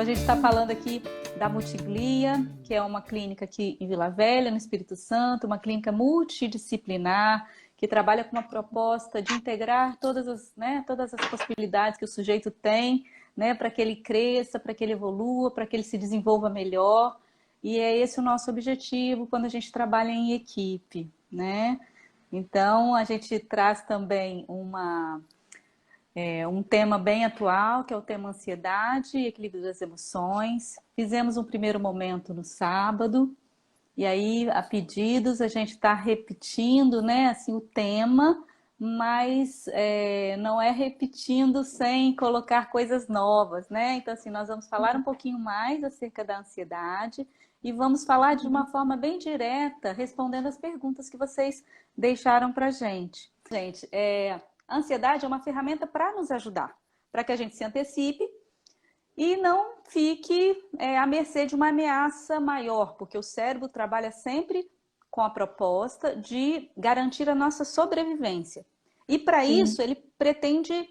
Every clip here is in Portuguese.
gente está falando aqui da Multiglia, que é uma clínica aqui em Vila Velha, no Espírito Santo, uma clínica multidisciplinar, que trabalha com uma proposta de integrar todas as possibilidades que o sujeito tem, né, para que ele cresça, para que ele evolua, para que ele se desenvolva melhor. E é esse o nosso objetivo quando a gente trabalha em equipe, né? Então, a gente traz também um tema bem atual, que é o tema ansiedade e equilíbrio das emoções. Fizemos um primeiro momento no sábado, e aí, a pedidos, a gente está repetindo, né, assim, o tema, mas não é repetindo sem colocar coisas novas, né? Então, assim, nós vamos falar um pouquinho mais acerca da ansiedade e vamos falar de uma forma bem direta, respondendo as perguntas que vocês deixaram para a gente. Gente, a ansiedade é uma ferramenta para nos ajudar, para que a gente se antecipe e não fique à mercê de uma ameaça maior, porque o cérebro trabalha sempre com a proposta de garantir a nossa sobrevivência. E para isso ele pretende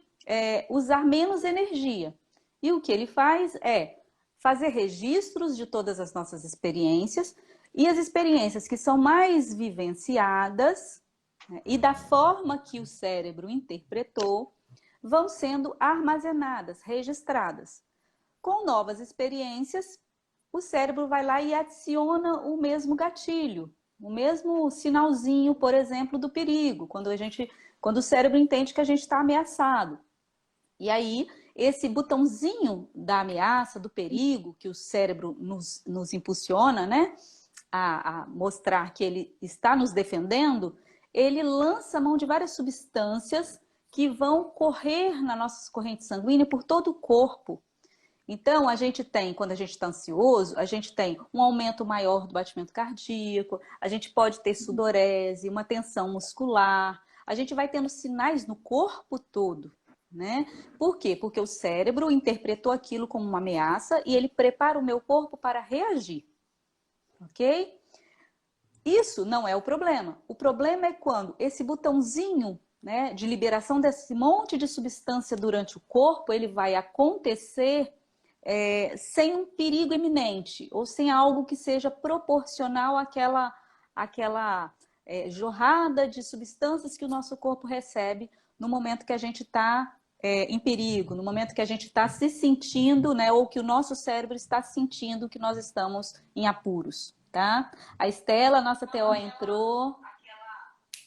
usar menos energia. E o que ele faz é fazer registros de todas as nossas experiências, e as experiências que são mais vivenciadas, né, e da forma que o cérebro interpretou, vão sendo armazenadas, registradas. Com novas experiências, o cérebro vai lá e adiciona o mesmo gatilho, o mesmo sinalzinho, por exemplo, do perigo, quando o cérebro entende que a gente está ameaçado. E aí, esse botãozinho da ameaça, do perigo, que o cérebro nos impulsiona, né, a mostrar que ele está nos defendendo, ele lança a mão de várias substâncias que vão correr na nossa corrente sanguínea por todo o corpo. Então, a gente tem, quando a gente está ansioso, a gente tem um aumento maior do batimento cardíaco, a gente pode ter sudorese, uma tensão muscular, a gente vai tendo sinais no corpo todo, né? Por quê? Porque o cérebro interpretou aquilo como uma ameaça e ele prepara o meu corpo para reagir, ok? Isso não é o problema. O problema é quando esse botãozinho, né, de liberação desse monte de substância durante o corpo, ele vai acontecer sem um perigo iminente, ou sem algo que seja proporcional àquela jorrada de substâncias que o nosso corpo recebe no momento que a gente está em perigo, no momento que a gente está se sentindo, né, ou que o nosso cérebro está sentindo que nós estamos em apuros, tá? A Estela, nossa TO, entrou.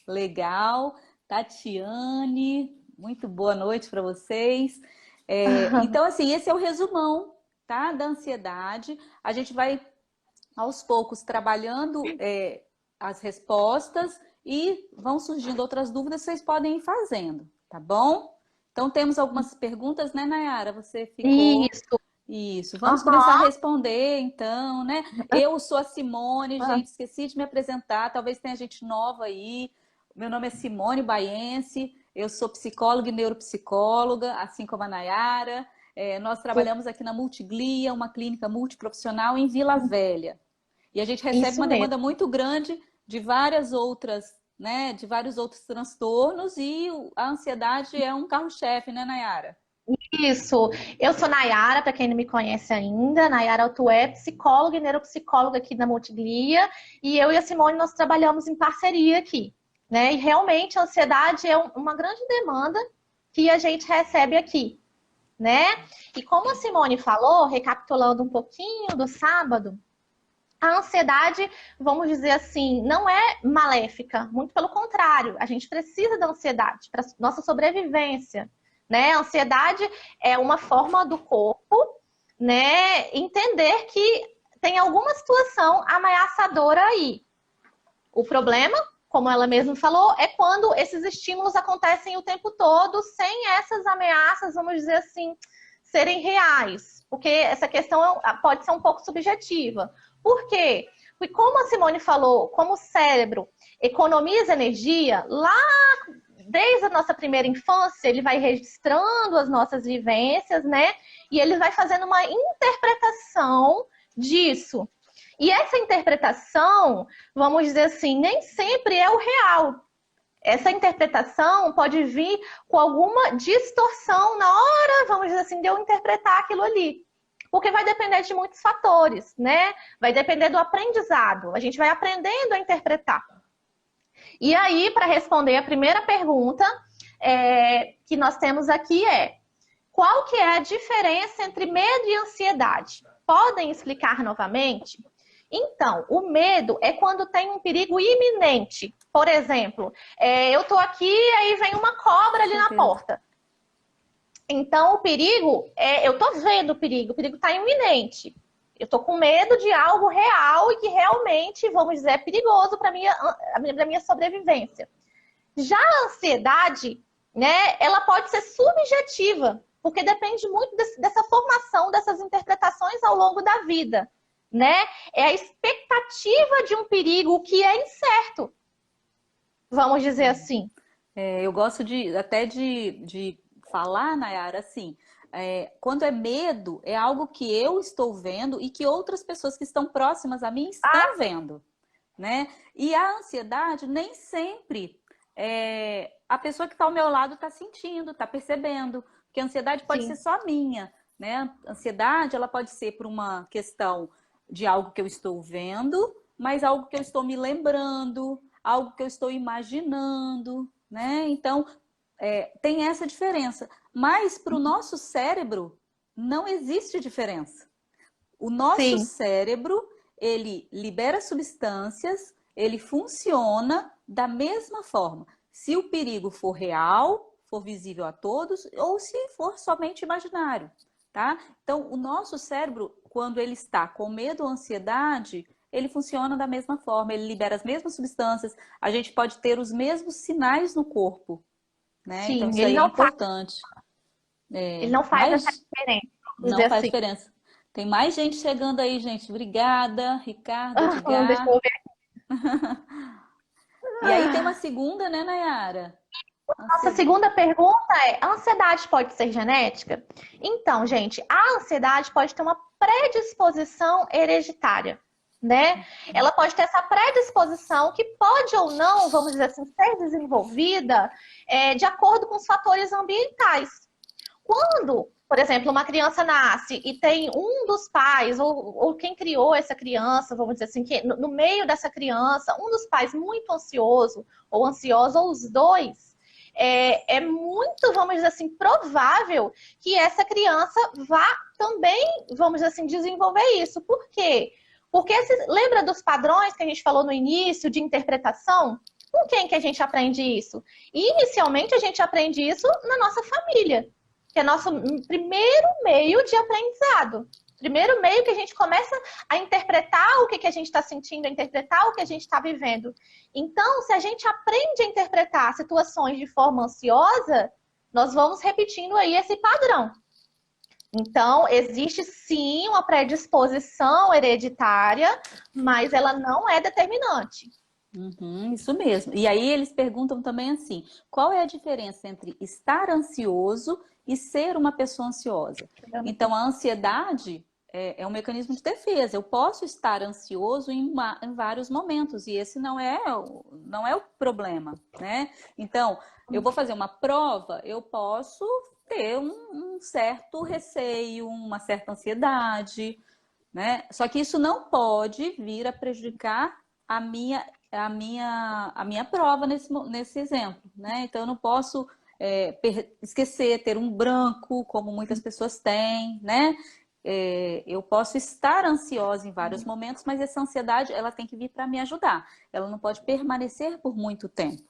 Legal. Tatiane, muito boa noite para vocês. Então, assim, esse é o resumão, tá, da ansiedade. A gente vai, aos poucos, trabalhando as respostas e vão surgindo outras dúvidas, vocês podem ir fazendo, tá bom? Então, temos algumas perguntas, né, Nayara? Você ficou... Isso. Isso, vamos começar a responder, então, né? Eu sou a Simone, gente, esqueci de me apresentar, talvez tenha gente nova aí. Meu nome é Simone Baiense, eu sou psicóloga e neuropsicóloga, assim como a Nayara. Nós trabalhamos aqui na Multiglia, uma clínica multiprofissional em Vila Velha. E a gente recebe Isso uma demanda mesmo. muito grande de várias outras, né, de vários outros transtornos, e a ansiedade é um carro-chefe, né, Nayara? Isso. Eu sou Nayara, para quem não me conhece ainda. Nayara Altué, psicóloga e neuropsicóloga aqui da Multiglia. E eu e a Simone, nós trabalhamos em parceria aqui, né? E realmente a ansiedade é uma grande demanda que a gente recebe aqui, né? E como a Simone falou, recapitulando um pouquinho do sábado, a ansiedade, vamos dizer assim, não é maléfica, muito pelo contrário, a gente precisa da ansiedade para nossa sobrevivência, né? A ansiedade é uma forma do corpo, né, entender que tem alguma situação ameaçadora aí. O problema, como ela mesma falou, é quando esses estímulos acontecem o tempo todo sem essas ameaças, vamos dizer assim, serem reais. Porque essa questão pode ser um pouco subjetiva. Por quê? Porque como a Simone falou, como o cérebro economiza energia, lá desde a nossa primeira infância, ele vai registrando as nossas vivências, né? E ele vai fazendo uma interpretação disso. E essa interpretação, vamos dizer assim, nem sempre é o real. Essa interpretação pode vir com alguma distorção na hora, vamos dizer assim, de eu interpretar aquilo ali. Porque vai depender de muitos fatores, né? Vai depender do aprendizado. A gente vai aprendendo a interpretar. E aí, para responder a primeira pergunta que nós temos aqui qual que é a diferença entre medo e ansiedade? Podem explicar novamente? Então, o medo é quando tem um perigo iminente. Por exemplo, eu estou aqui e aí vem uma cobra ali na porta. Então, o perigo, eu estou vendo o perigo está iminente. Eu estou com medo de algo real e que realmente, vamos dizer, é perigoso para a minha sobrevivência. Já a ansiedade, né, ela pode ser subjetiva, porque depende muito dessa formação, dessas interpretações ao longo da vida, né? É a expectativa de um perigo que é incerto, vamos dizer assim. Eu gosto até de falar, Nayara, assim, quando é medo, é algo que eu estou vendo e que outras pessoas que estão próximas a mim estão vendo, né? E a ansiedade nem sempre a pessoa que está ao meu lado está sentindo, está percebendo, porque a ansiedade pode ser só minha, né? A ansiedade, ela pode ser por uma questão de algo que eu estou vendo, mas algo que eu estou me lembrando, algo que eu estou imaginando, né? Então, tem essa diferença. Mas para o nosso cérebro, não existe diferença. O nosso cérebro, ele libera substâncias, ele funciona da mesma forma. Se o perigo for real, for visível a todos, ou se for somente imaginário, tá? Então, o nosso cérebro, quando ele está com medo ou ansiedade, ele funciona da mesma forma, ele libera as mesmas substâncias, a gente pode ter os mesmos sinais no corpo, né? Sim, então, isso aí é importante. Ele não faz essa diferença. Não faz diferença. Tem mais gente chegando aí, gente. Obrigada, Ricardo, Edgar. Deixa eu ver. E aí tem uma segunda, né, Nayara? Nossa segunda pergunta a ansiedade pode ser genética? Então, gente, a ansiedade pode ter uma predisposição hereditária, né? Ela pode ter essa predisposição que pode ou não, vamos dizer assim, ser desenvolvida de acordo com os fatores ambientais. Quando, por exemplo, uma criança nasce e tem um dos pais, ou quem criou essa criança, vamos dizer assim, que no meio dessa criança, um dos pais muito ansioso ou ansiosa, ou os dois, é muito, vamos dizer assim, provável que essa criança vá também, vamos dizer assim, desenvolver isso. Por quê? Porque lembra dos padrões que a gente falou no início de interpretação? Com quem que a gente aprende isso? Inicialmente, a gente aprende isso na nossa família, que é nosso primeiro meio de aprendizado. Primeiro meio que a gente começa a interpretar o que a gente está sentindo, a interpretar o que a gente está vivendo. Então, se a gente aprende a interpretar situações de forma ansiosa, nós vamos repetindo aí esse padrão. Então, existe sim uma predisposição hereditária, mas ela não é determinante. Isso mesmo. E aí eles perguntam também assim, qual é a diferença entre estar ansioso e ser uma pessoa ansiosa? Então, a ansiedade é um mecanismo de defesa. Eu posso estar ansioso em vários momentos e esse não é o problema, né? Então, eu vou fazer uma prova, eu posso ter um certo receio, uma certa ansiedade, né? Só que isso não pode vir a prejudicar a minha prova nesse exemplo, né? Então, eu não posso esquecer, ter um branco, como muitas pessoas têm, né? Eu posso estar ansiosa em vários momentos, mas essa ansiedade, ela tem que vir para me ajudar. Ela não pode permanecer por muito tempo.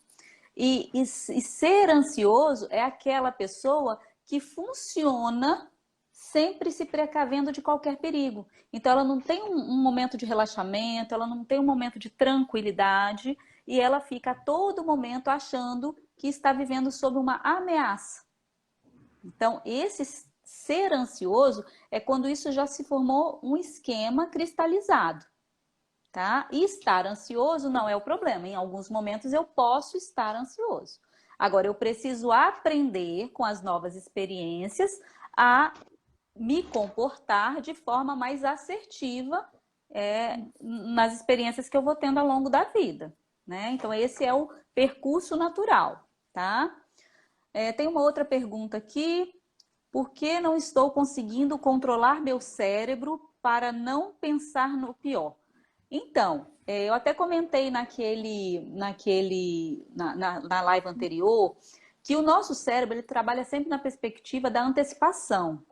E ser ansioso é aquela pessoa que funciona sempre se precavendo de qualquer perigo. Então, ela não tem um momento de relaxamento, ela não tem um momento de tranquilidade e ela fica a todo momento achando que está vivendo sob uma ameaça. Então, esse ser ansioso é quando isso já se formou um esquema cristalizado, tá? E estar ansioso não é o problema. Em alguns momentos eu posso estar ansioso. Agora, eu preciso aprender com as novas experiências a me comportar de forma mais assertiva nas experiências que eu vou tendo ao longo da vida, né? Então, esse é o percurso natural, tá? Tem uma outra pergunta aqui. Por que não estou conseguindo controlar meu cérebro para não pensar no pior? Então, eu até comentei na live anterior que o nosso cérebro ele trabalha sempre na perspectiva da antecipação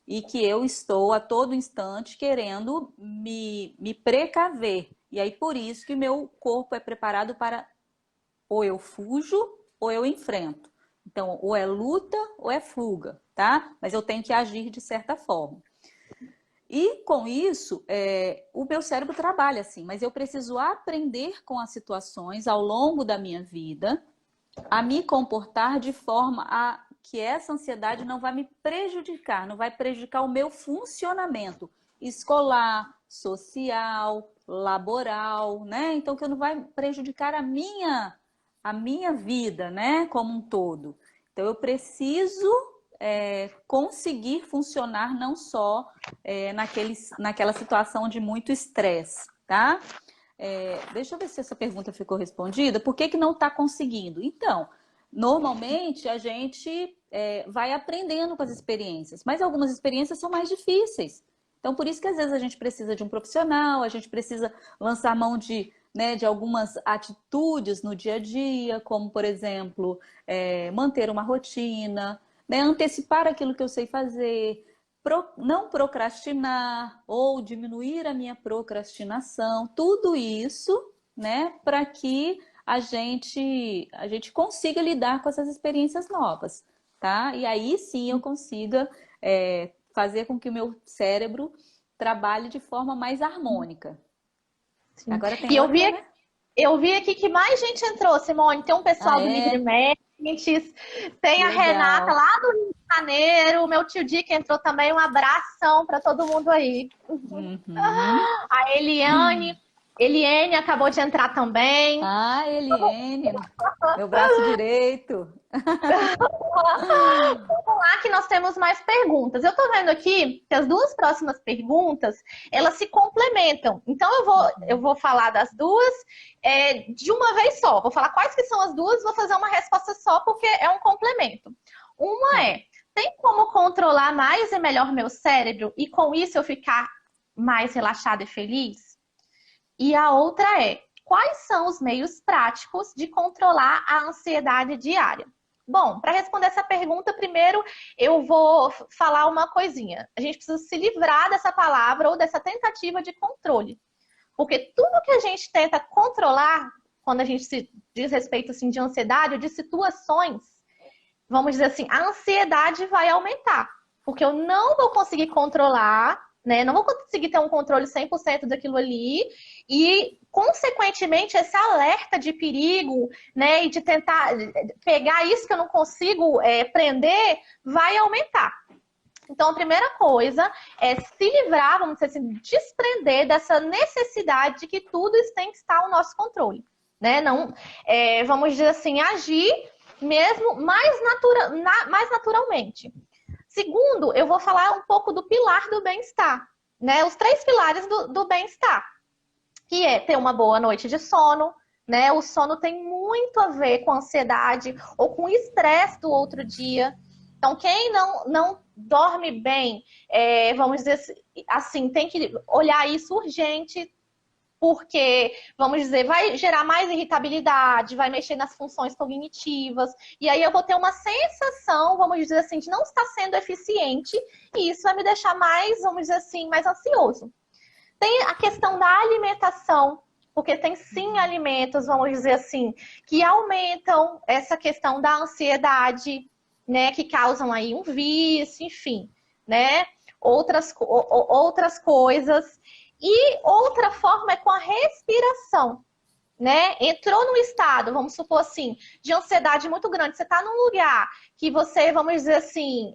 e que eu estou a todo instante querendo me precaver. E aí, por isso que meu corpo é preparado para ou eu fujo ou eu enfrento. Então, ou é luta ou é fuga, tá? Mas eu tenho que agir de certa forma. E com isso, o meu cérebro trabalha assim, mas eu preciso aprender com as situações ao longo da minha vida a me comportar de forma a que essa ansiedade não vai me prejudicar, não vai prejudicar o meu funcionamento escolar, social, laboral, né? Então, que não vai prejudicar a minha vida, né? Como um todo. Então, eu preciso conseguir funcionar não só naquela situação de muito estresse, tá? Deixa eu ver se essa pergunta ficou respondida. Por que não está conseguindo? Então, normalmente a gente vai aprendendo com as experiências, mas algumas experiências são mais difíceis. Então, por isso que às vezes a gente precisa de um profissional, a gente precisa lançar mão de algumas atitudes no dia a dia, como, por exemplo, manter uma rotina, né, antecipar aquilo que eu sei fazer, não procrastinar ou diminuir a minha procrastinação, tudo isso, né, para que a gente consiga lidar com essas experiências novas, tá? E aí sim eu consiga fazer com que o meu cérebro trabalhe de forma mais harmônica. Sim. Agora tem E outra, né? eu vi aqui que mais gente entrou, Simone. Tem um Ah, pessoal do é? Mentes, tem a Renata Legal. lá do Rio de Janeiro, o meu tio Di que entrou também. Um abração para todo mundo aí. Uhum. A Eliane acabou de entrar também. Ah, Eliene, meu braço direito. Vamos lá que nós temos mais perguntas. Eu tô vendo aqui que as duas próximas perguntas, elas se complementam. Então eu vou falar das duas de uma vez só. Vou falar quais que são as duas, vou fazer uma resposta só porque é um complemento. Uma Tá. tem como controlar mais e melhor meu cérebro e com isso eu ficar mais relaxada e feliz? E a outra quais são os meios práticos de controlar a ansiedade diária? Bom, para responder essa pergunta, primeiro eu vou falar uma coisinha. A gente precisa se livrar dessa palavra ou dessa tentativa de controle. Porque tudo que a gente tenta controlar, quando a gente se diz respeito assim, de ansiedade ou de situações, vamos dizer assim, a ansiedade vai aumentar. Porque eu não vou conseguir controlar, né? Não vou conseguir ter um controle 100% daquilo ali. E, consequentemente, esse alerta de perigo, né? E de tentar pegar isso que eu não consigo prender, vai aumentar. Então, a primeira coisa é se livrar, vamos dizer assim, desprender dessa necessidade de que tudo isso tem que estar ao nosso controle. Né? Não, vamos dizer assim, agir mesmo mais naturalmente. Segundo, eu vou falar um pouco do pilar do bem-estar, né? Os 3 pilares do bem-estar, que é ter uma boa noite de sono, né? O sono tem muito a ver com a ansiedade ou com o estresse do outro dia. Então, quem não dorme bem, vamos dizer assim, tem que olhar isso urgente, porque, vamos dizer, vai gerar mais irritabilidade, vai mexer nas funções cognitivas, e aí eu vou ter uma sensação, vamos dizer assim, de não estar sendo eficiente, e isso vai me deixar mais, vamos dizer assim, mais ansioso. Tem a questão da alimentação, porque tem sim alimentos, vamos dizer assim, que aumentam essa questão da ansiedade, né, que causam aí um vício, enfim, né, outras coisas. E outra forma é com a respiração, né? Entrou num estado, vamos supor assim, de ansiedade muito grande. Você está num lugar que você, vamos dizer assim,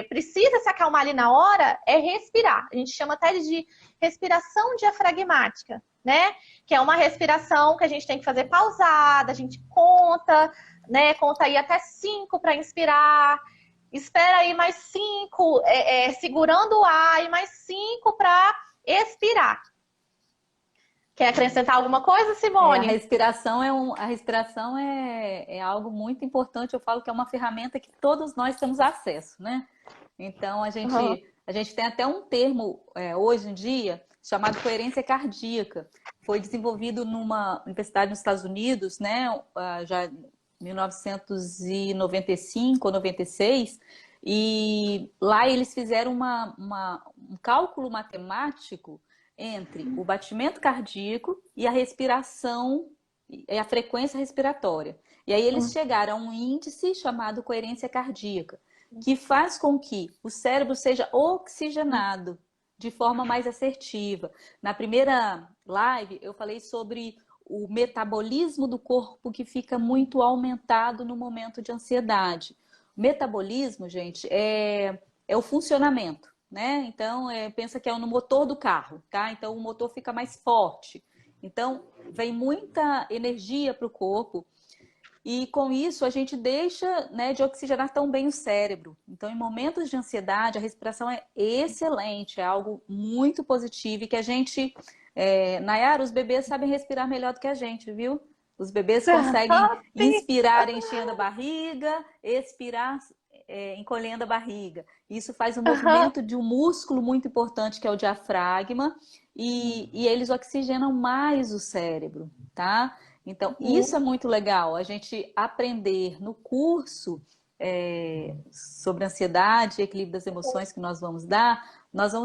precisa se acalmar ali na hora, é respirar. A gente chama até de respiração diafragmática, né? Que é uma respiração que a gente tem que fazer pausada, a gente conta, né? Conta aí até 5 para inspirar. Espera aí mais 5, segurando o ar, e mais 5 para expirar. Quer acrescentar alguma coisa, A Simone? respiração é algo muito importante. Eu falo que é uma ferramenta que todos nós temos acesso, né? Então, Aham. a gente tem até um termo hoje em dia chamado coerência cardíaca. Foi desenvolvido numa universidade nos Estados Unidos, né, já em 1995 ou 96, e lá eles fizeram um cálculo matemático entre o batimento cardíaco e a respiração, e a frequência respiratória. E aí eles chegaram a um índice chamado coerência cardíaca, que faz com que o cérebro seja oxigenado de forma mais assertiva. Na primeira live eu falei sobre o metabolismo do corpo que fica muito aumentado no momento de ansiedade. O metabolismo, gente, é o funcionamento, né? Então, pensa que é no motor do carro, tá? Então, o motor fica mais forte. Então, vem muita energia para o corpo e com isso a gente deixa, né, de oxigenar tão bem o cérebro. Então, em momentos de ansiedade, a respiração é excelente, é algo muito positivo e que a gente, Nayara, os bebês sabem respirar melhor do que a gente, viu? Os bebês conseguem Ah, sim. inspirar enchendo a barriga, expirar encolhendo a barriga. Isso faz um Aham. movimento de um músculo muito importante que é o diafragma e eles oxigenam mais o cérebro, tá? Então, isso é muito legal, a gente aprender no curso sobre ansiedade e equilíbrio das emoções que nós vamos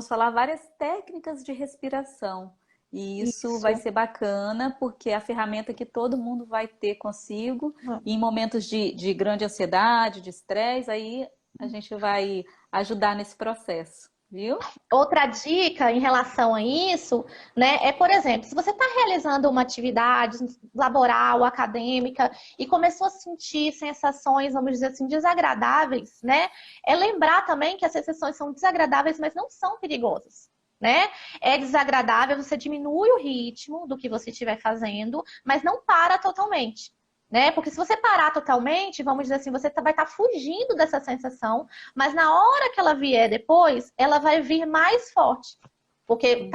falar várias técnicas de respiração. E isso vai Isso. ser bacana, porque é a ferramenta que todo mundo vai ter consigo. E em momentos de grande ansiedade, de estresse, aí a gente vai ajudar nesse processo, viu? Outra dica em relação a isso, né, é, por exemplo, se você está realizando uma atividade laboral, acadêmica, e começou a sentir sensações, vamos dizer assim, desagradáveis, né, é lembrar também que essas sensações são desagradáveis, mas não são perigosas. Né? É desagradável, você diminui o ritmo do que você estiver fazendo, mas não para totalmente. Né? Porque se você parar totalmente, vamos dizer assim, você vai estar fugindo dessa sensação, mas na hora que ela vier depois, ela vai vir mais forte. Porque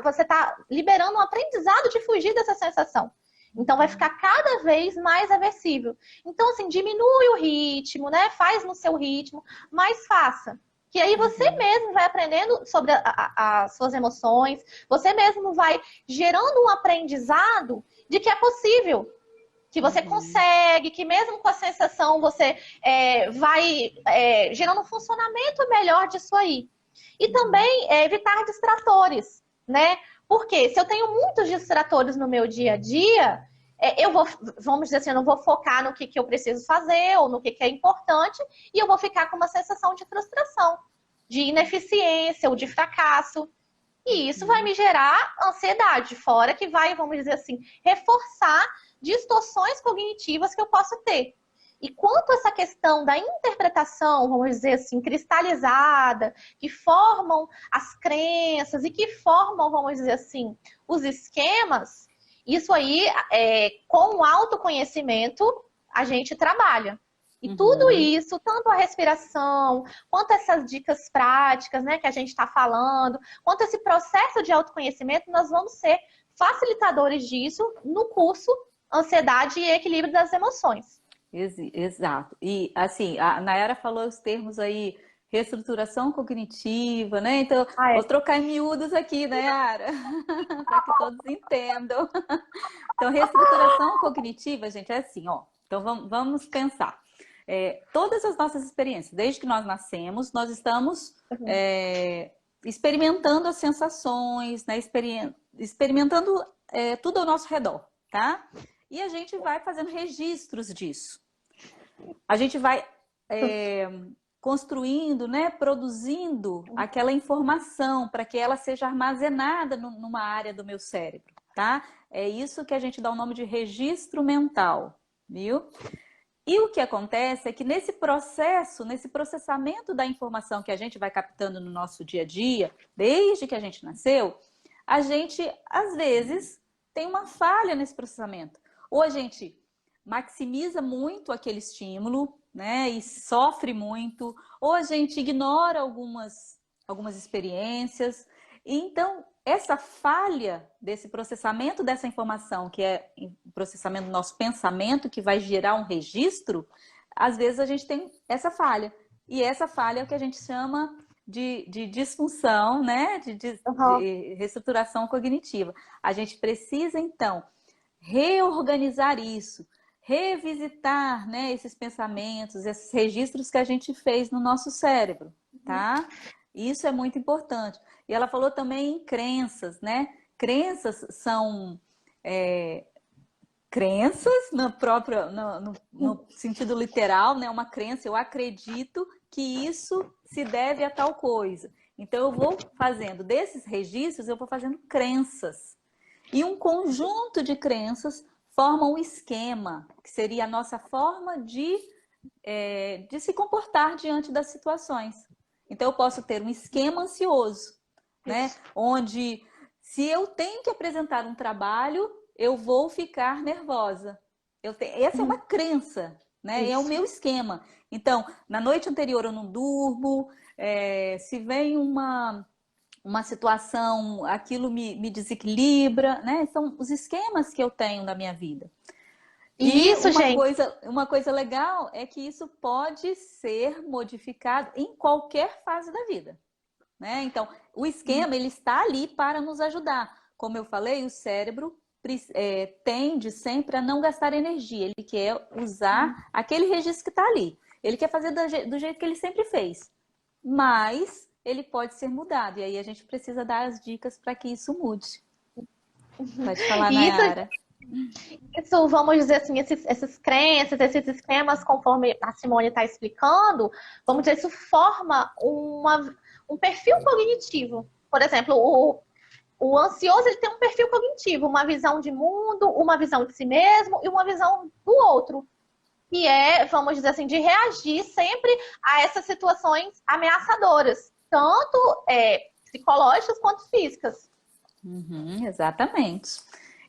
você está liberando um aprendizado de fugir dessa sensação. Então vai ficar cada vez mais aversivo. Então, assim, diminui o ritmo, né? Faz no seu ritmo, mas faça. Que aí você mesmo vai aprendendo sobre as suas emoções, você mesmo vai gerando um aprendizado de que é possível, que você consegue, que mesmo com a sensação você vai gerando um funcionamento melhor disso aí. E também evitar distratores, né? Porque se eu tenho muitos distratores no meu dia a dia, eu vou, vamos dizer assim, eu não vou focar no que eu preciso fazer ou no que é importante, e eu vou ficar com uma sensação de frustração, de ineficiência ou de fracasso. E isso vai me gerar ansiedade, fora que vai, vamos dizer assim, reforçar distorções cognitivas que eu posso ter. E quanto a essa questão da interpretação, vamos dizer assim, cristalizada, que formam as crenças e que formam, vamos dizer assim, os esquemas, isso aí, com o autoconhecimento, a gente trabalha. E tudo isso, tanto a respiração, quanto essas dicas práticas, né, que a gente está falando, quanto esse processo de autoconhecimento, nós vamos ser facilitadores disso no curso Ansiedade e Equilíbrio das Emoções. Exato. E assim, a Nayara falou os termos aí, reestruturação cognitiva, né? Então, Ah, vou é. trocar em miúdos aqui, Nayara, para que todos entendam. Então, reestruturação cognitiva, gente, é assim, ó. Então, vamos pensar. Todas as nossas experiências, desde que nós nascemos, nós estamos experimentando as sensações, né? Experimentando tudo ao nosso redor, tá? E a gente vai fazendo registros disso. A gente vai construindo, né, produzindo aquela informação para que ela seja armazenada numa área do meu cérebro, tá? É isso que a gente dá o nome de registro mental, viu? E o que acontece é que nesse processo, nesse processamento da informação que a gente vai captando no nosso dia a dia, desde que a gente nasceu, a gente, às vezes, tem uma falha nesse processamento. Ou a gente maximiza muito aquele estímulo, né, e sofre muito, ou a gente ignora algumas experiências. E então, essa falha desse processamento dessa informação, que é o processamento do nosso pensamento, que vai gerar um registro, às vezes a gente tem essa falha. E essa falha é o que a gente chama de disfunção, né? Uhum. De reestruturação cognitiva. A gente precisa, então, reorganizar isso, revisitar, né, esses pensamentos, esses registros que a gente fez no nosso cérebro, tá? Isso é muito importante. E ela falou também em crenças, né? Crenças são crenças no próprio, no sentido literal, né? Uma crença, eu acredito que isso se deve a tal coisa. Então eu vou fazendo desses registros, eu vou fazendo crenças. E um conjunto de crenças forma um esquema, que seria a nossa forma de se comportar diante das situações. Então eu posso ter um esquema ansioso, né? Isso. Onde se eu tenho que apresentar um trabalho, eu vou ficar nervosa. Essa é uma crença, né? É o Isso. meu esquema. Então, na noite anterior eu não durmo, se vem uma situação, aquilo me desequilibra, né? São os esquemas que eu tenho na minha vida. E E isso, gente. uma coisa legal é que isso pode ser modificado em qualquer fase da vida, né? Então, o esquema ele está ali para nos ajudar. Como eu falei, o cérebro tende sempre a não gastar energia. Ele quer usar aquele registro que está ali. Ele quer fazer do jeito que ele sempre fez. Mas ele pode ser mudado. E aí a gente precisa dar as dicas para que isso mude. Pode falar, E isso, Nayara. isso, vamos dizer assim, essas crenças, esses esquemas, conforme a Simone está explicando, vamos dizer, isso forma um perfil cognitivo. Por exemplo, o ansioso ele tem um perfil cognitivo, uma visão de mundo, uma visão de si mesmo e uma visão do outro. Que é, vamos dizer assim, de reagir sempre a essas situações ameaçadoras, tanto psicológicas quanto físicas. Uhum, exatamente.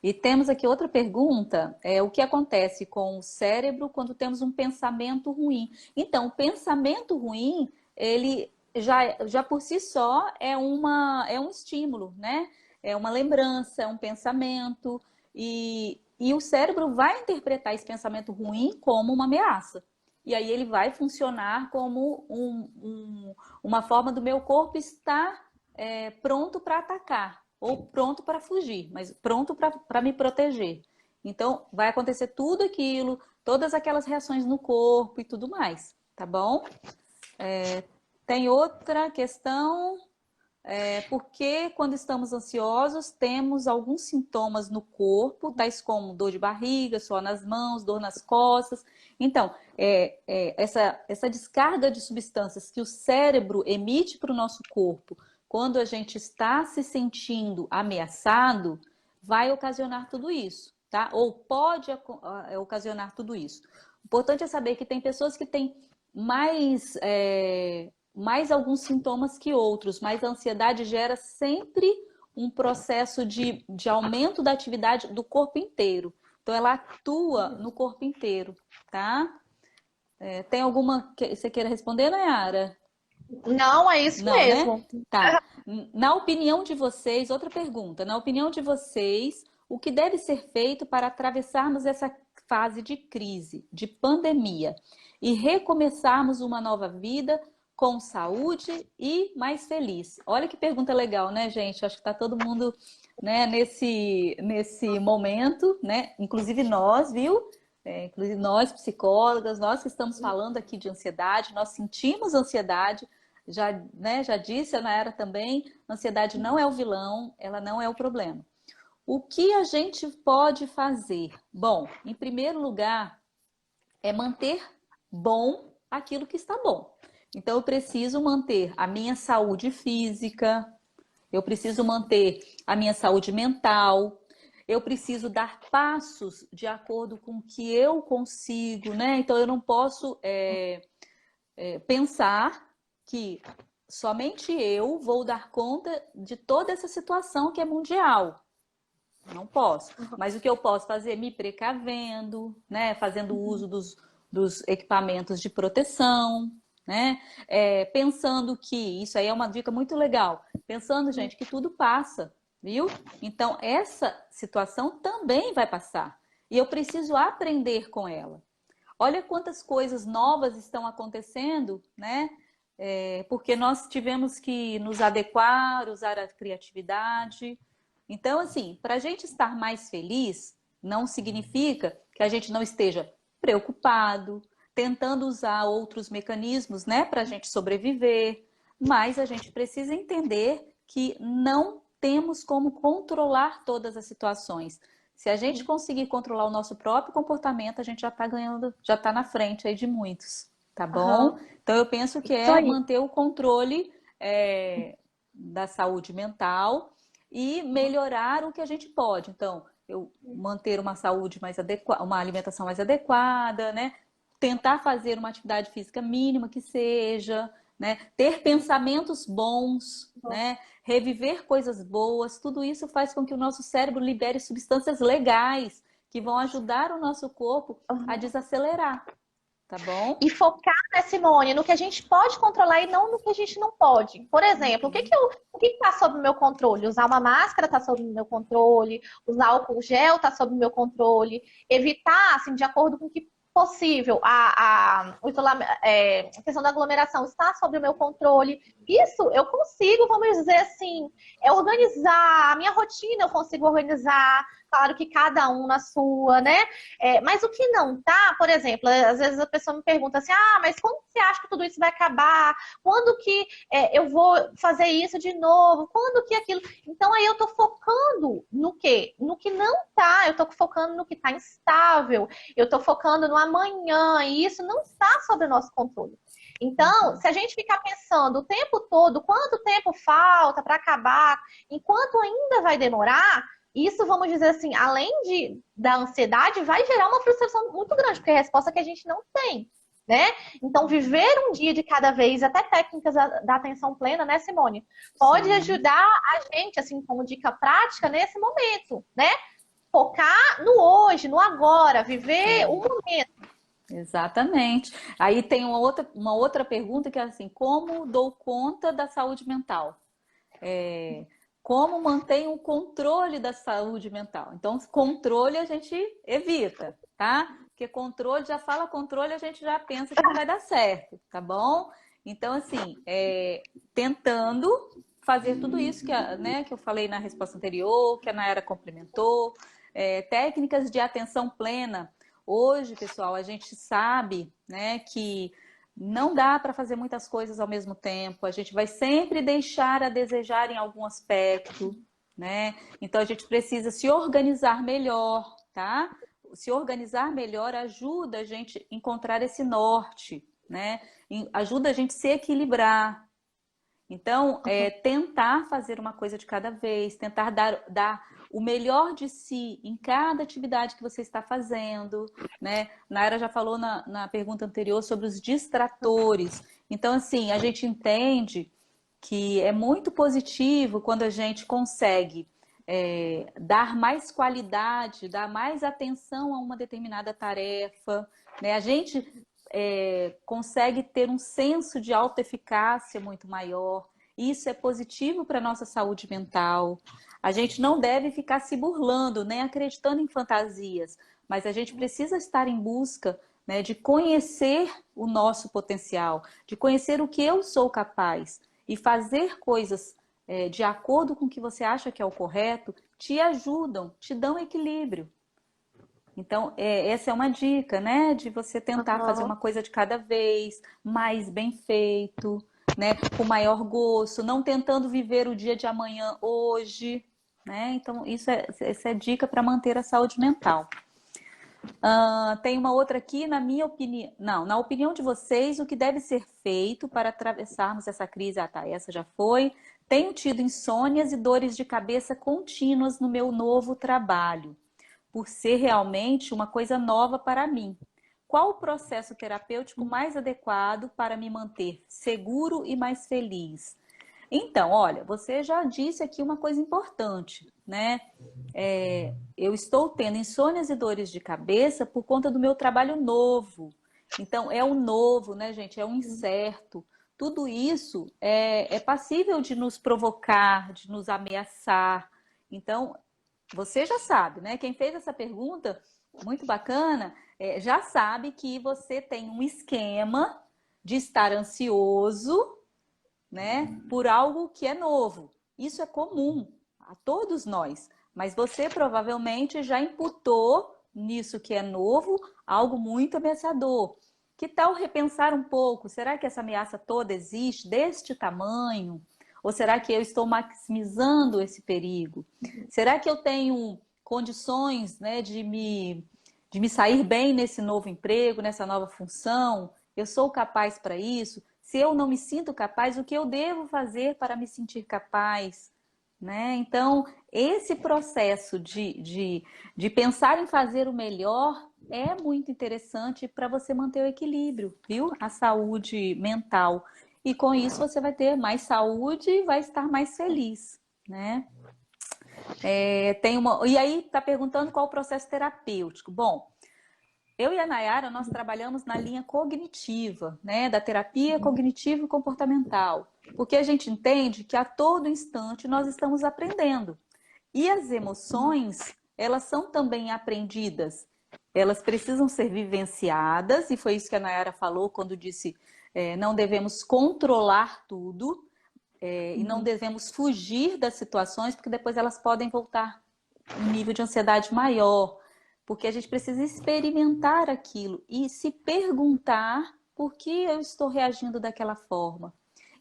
E temos aqui outra pergunta, o que acontece com o cérebro quando temos um pensamento ruim? Então, o pensamento ruim, ele já por si só é um estímulo, né? É uma lembrança, é um pensamento, e o cérebro vai interpretar esse pensamento ruim como uma ameaça. E aí ele vai funcionar como uma forma do meu corpo estar pronto para atacar ou pronto para fugir, mas pronto para me proteger. Então, vai acontecer tudo aquilo, todas aquelas reações no corpo e tudo mais, tá bom? Tem outra questão, porque quando estamos ansiosos, temos alguns sintomas no corpo, tais como dor de barriga, suor nas mãos, dor nas costas. Então, essa descarga de substâncias que o cérebro emite para o nosso corpo quando a gente está se sentindo ameaçado, vai ocasionar tudo isso, tá? Ou pode ocasionar tudo isso. O importante é saber que tem pessoas que têm mais alguns sintomas que outros, mas a ansiedade gera sempre um processo de aumento da atividade do corpo inteiro. Então, ela atua no corpo inteiro, tá? Tem alguma que você queira responder, Nayara? Não é isso Não, né? mesmo. Tá. Na opinião de vocês, outra pergunta. Na opinião de vocês, o que deve ser feito para atravessarmos essa fase de crise, de pandemia e recomeçarmos uma nova vida com saúde e mais feliz? Olha que pergunta legal, né, gente? Acho que está todo mundo, né, nesse momento, né? Inclusive nós, viu? Inclusive nós, psicólogas, nós que estamos falando aqui de ansiedade, nós sentimos ansiedade. Já, né, já disse a Nayara também, ansiedade não é o vilão, ela não é o problema. O que a gente pode fazer? Bom, em primeiro lugar, é manter bom aquilo que está bom. Então, eu preciso manter a minha saúde física, eu preciso manter a minha saúde mental, eu preciso dar passos de acordo com o que eu consigo, né? Então, eu não posso pensar que somente eu vou dar conta de toda essa situação que é mundial. Não posso. Mas o que eu posso fazer? Me precavendo, né? Fazendo uso dos equipamentos de proteção, né? Pensando que, isso aí é uma dica muito legal, pensando, gente, que tudo passa, viu? Então, essa situação também vai passar. E eu preciso aprender com ela. Olha quantas coisas novas estão acontecendo, né? Porque nós tivemos que nos adequar, usar a criatividade. Então, assim, para a gente estar mais feliz, não significa que a gente não esteja preocupado, tentando usar outros mecanismos, né, para a gente sobreviver, mas a gente precisa entender que não temos como controlar todas as situações. Se a gente conseguir controlar o nosso próprio comportamento, a gente já está ganhando, já está na frente aí de muitos, tá bom? Aham. Então eu penso que Isso é aí. manter o controle da saúde mental e melhorar o que a gente pode. Então, eu manter uma saúde mais adequada, uma alimentação mais adequada, né? Tentar fazer uma atividade física mínima que seja, né? Ter pensamentos bons, né? Reviver coisas boas, tudo isso faz com que o nosso cérebro libere substâncias legais que vão ajudar o nosso corpo a Aham. desacelerar, tá bom? E focar, né, Simone, no que a gente pode controlar e não no que a gente não pode. Por exemplo, Uhum. o que está sob o meu controle? Usar uma máscara está sob o meu controle, usar álcool gel está sob o meu controle, evitar, assim, de acordo com o que possível, a questão da aglomeração está sob o meu controle. Isso eu consigo, vamos dizer assim, organizar a minha rotina, eu consigo organizar. Claro que cada um na sua, né? Mas o que não tá, por exemplo, às vezes a pessoa me pergunta assim: ah, mas quando você acha que tudo isso vai acabar? Quando que eu vou fazer isso de novo? Quando que aquilo? Então aí eu tô focando no quê? No que não tá, eu tô focando no que tá instável, eu tô focando no amanhã, e isso não está sob o nosso controle. Então, Uhum. se a gente ficar pensando o tempo todo quanto tempo falta para acabar, enquanto ainda vai demorar, isso, vamos dizer assim, além da ansiedade, vai gerar uma frustração muito grande, porque é a resposta que a gente não tem, né? Então, Uhum. viver um dia de cada vez, até técnicas da atenção plena, né, Simone? Pode Sim. ajudar a gente, assim, como dica prática, nesse momento, né? Focar no hoje, no agora, viver o É. momento. Exatamente. Aí tem uma outra pergunta que é assim: como dou conta da saúde mental? Como mantenho o controle da saúde mental? Então, controle a gente evita, tá? Porque controle, já fala controle, a gente já pensa que não vai dar certo, tá bom? Então, assim, tentando fazer tudo isso né, que eu falei na resposta anterior, que a Nayara complementou, técnicas de atenção plena. Hoje, pessoal, a gente sabe, né, que não dá para fazer muitas coisas ao mesmo tempo. A gente vai sempre deixar a desejar em algum aspecto, né? Então a gente precisa se organizar melhor, tá? Se organizar melhor ajuda a gente a encontrar esse norte, né? Ajuda a gente a se equilibrar. Então, tentar fazer uma coisa de cada vez, tentar dar o melhor de si em cada atividade que você está fazendo, né? Naira já falou na pergunta anterior sobre os distratores. Então, assim, a gente entende que é muito positivo quando a gente consegue dar mais qualidade, dar mais atenção a uma determinada tarefa, né? A gente consegue ter um senso de autoeficácia muito maior. Isso é positivo para a nossa saúde mental. A gente não deve ficar se burlando, nem acreditando em fantasias, mas a gente precisa estar em busca, né, de conhecer o nosso potencial, de conhecer o que eu sou capaz e fazer coisas de acordo com o que você acha que é o correto, te ajudam, te dão equilíbrio. Então, essa é uma dica, né? De você tentar fazer Aham. uma coisa de cada vez, mais bem feito, né? Com maior gosto, não tentando viver o dia de amanhã hoje, né? Então, essa é dica para manter a saúde mental. Tem uma outra aqui, na minha opinião. Não, na opinião de vocês, o que deve ser feito para atravessarmos essa crise? Ah, tá, essa já foi. Tenho tido insônias e dores de cabeça contínuas no meu novo trabalho por ser realmente uma coisa nova para mim. Qual o processo terapêutico mais adequado para me manter seguro e mais feliz? Então, olha, você já disse aqui uma coisa importante, né? Eu estou tendo insônias e dores de cabeça por conta do meu trabalho novo. Então, é o novo, né, gente? É o incerto. Tudo isso é passível de nos provocar, de nos ameaçar. Então, você já sabe, né? Quem fez essa pergunta, muito bacana, já sabe que você tem um esquema de estar ansioso, né, por algo que é novo. Isso é comum a todos nós, mas você provavelmente já imputou nisso que é novo algo muito ameaçador. Que tal repensar um pouco? Será que essa ameaça toda existe deste tamanho? Ou será que eu estou maximizando esse perigo? Será que eu tenho condições, né, de me sair bem nesse novo emprego, nessa nova função? Eu sou capaz para isso? Se eu não me sinto capaz, o que eu devo fazer para me sentir capaz? Né? Então, esse processo de pensar em fazer o melhor é muito interessante para você manter o equilíbrio, viu? A saúde mental. E com isso você vai ter mais saúde e vai estar mais feliz, né? E aí está perguntando qual o processo terapêutico. Bom, eu e a Nayara, nós trabalhamos na linha cognitiva, né, da terapia cognitivo-comportamental, porque a gente entende que a todo instante nós estamos aprendendo. E as emoções, elas são também aprendidas. Elas precisam ser vivenciadas, e foi isso que a Nayara falou quando disse não devemos controlar tudo, e não devemos fugir das situações, porque depois elas podem voltar um nível de ansiedade maior. Porque a gente precisa experimentar aquilo e se perguntar por que eu estou reagindo daquela forma.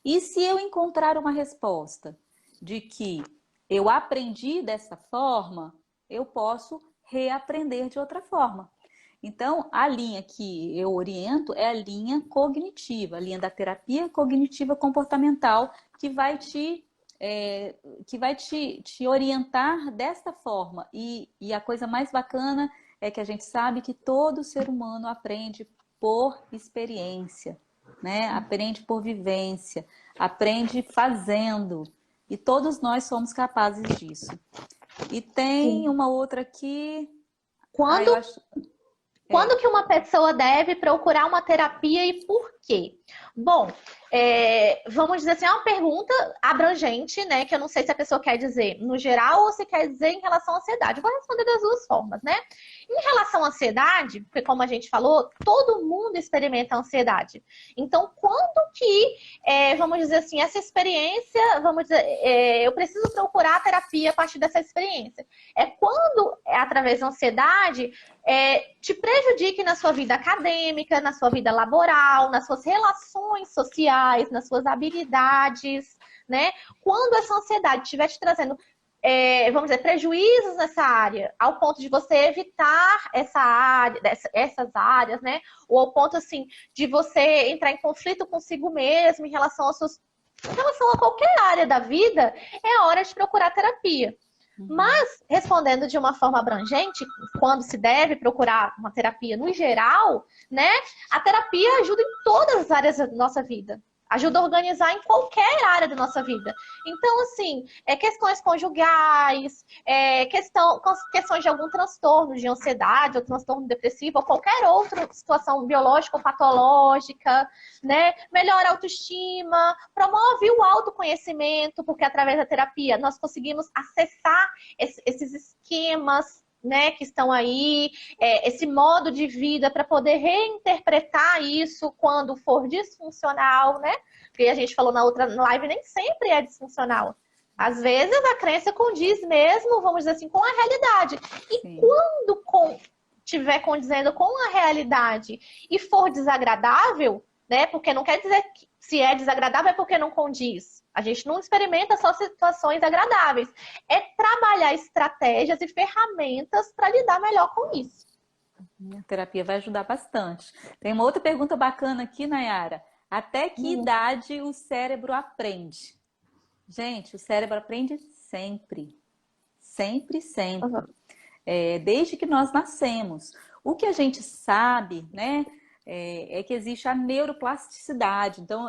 E se eu encontrar uma resposta de que eu aprendi dessa forma, eu posso reaprender de outra forma. Então, a linha que eu oriento é a linha cognitiva, a linha da terapia cognitiva comportamental, que vai te orientar desta forma. E a coisa mais bacana é que a gente sabe que todo ser humano aprende por experiência, né? Aprende por vivência, aprende fazendo. E todos nós somos capazes disso. E tem Sim. uma outra aqui. Quando, Eu acho. quando que uma pessoa deve procurar uma terapia e por quê? Bom, vamos dizer assim, é uma pergunta abrangente, né? Que eu não sei se a pessoa quer dizer no geral ou se quer dizer em relação à ansiedade. Eu vou responder das duas formas, né? Em relação à ansiedade, porque como a gente falou, todo mundo experimenta ansiedade. Então, quando que, vamos dizer assim, essa experiência, vamos dizer, eu preciso procurar a terapia a partir dessa experiência? É quando, através da ansiedade, te prejudique na sua vida acadêmica, na sua vida laboral, nas suas relações sociais, nas suas habilidades, né? Quando essa ansiedade estiver te trazendo, vamos dizer, prejuízos nessa área, ao ponto de você evitar essa área, essas áreas, né? Ou ao ponto, assim, de você entrar em conflito consigo mesmo em relação a qualquer área da vida, é hora de procurar terapia. Mas, respondendo de uma forma abrangente, quando se deve procurar uma terapia no geral, né? A terapia ajuda em todas as áreas da nossa vida. Ajuda a organizar em qualquer área da nossa vida. Então, assim, questões conjugais, questões de algum transtorno de ansiedade, ou transtorno depressivo, ou qualquer outra situação biológica ou patológica, né? Melhora a autoestima, promove o autoconhecimento, porque através da terapia nós conseguimos acessar esses esquemas, né, que estão aí, esse modo de vida para poder reinterpretar isso quando for disfuncional, né? Porque a gente falou na outra live, nem sempre é disfuncional. Às vezes a crença condiz mesmo, vamos dizer assim, com a realidade. E Sim. quando estiver condizendo com a realidade e for desagradável, né? Porque não quer dizer que se é desagradável é porque não condiz. A gente não experimenta só situações agradáveis. É trabalhar estratégias e ferramentas para lidar melhor com isso. A terapia vai ajudar bastante. Tem uma outra pergunta bacana aqui, Nayara. Até que idade o cérebro aprende? Gente, o cérebro aprende sempre. Sempre, sempre. Uhum. Desde que nós nascemos. O que a gente sabe, né, é que existe a neuroplasticidade. Então,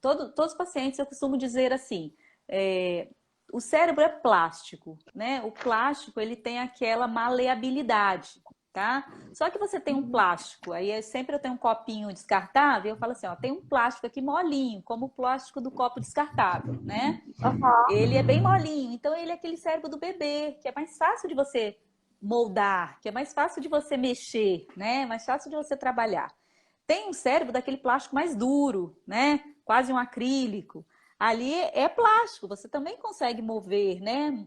todos os pacientes eu costumo dizer assim, o cérebro é plástico, né? O plástico ele tem aquela maleabilidade. tá? Só que você tem um plástico, aí sempre eu tenho um copinho descartável, eu falo assim, ó, tem um plástico aqui molinho, como o plástico do copo descartável, né? Aham. Ele é bem molinho, então ele é aquele cérebro do bebê, que é mais fácil de você moldar, que é mais fácil de você mexer, né? Mais fácil de você trabalhar. Tem um cérebro daquele plástico mais duro, né? Quase um acrílico. Ali é plástico, você também consegue mover, né?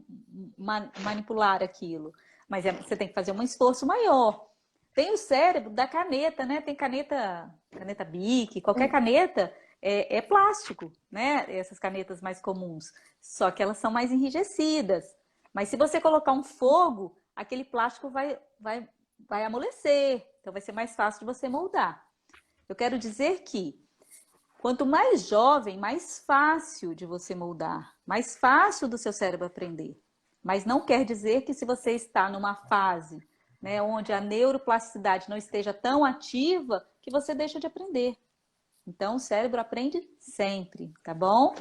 Manipular aquilo. Mas você tem que fazer um esforço maior. Tem o cérebro da caneta, né? Tem caneta Bic, qualquer caneta é plástico, né? Essas canetas mais comuns. Só que elas são mais enrijecidas. Mas se você colocar um fogo, aquele plástico vai amolecer. Então vai ser mais fácil de você moldar. Eu quero dizer que quanto mais jovem, mais fácil de você moldar, mais fácil do seu cérebro aprender. Mas não quer dizer que se você está numa fase, né, onde a neuroplasticidade não esteja tão ativa, que você deixa de aprender. Então, o cérebro aprende sempre, tá bom?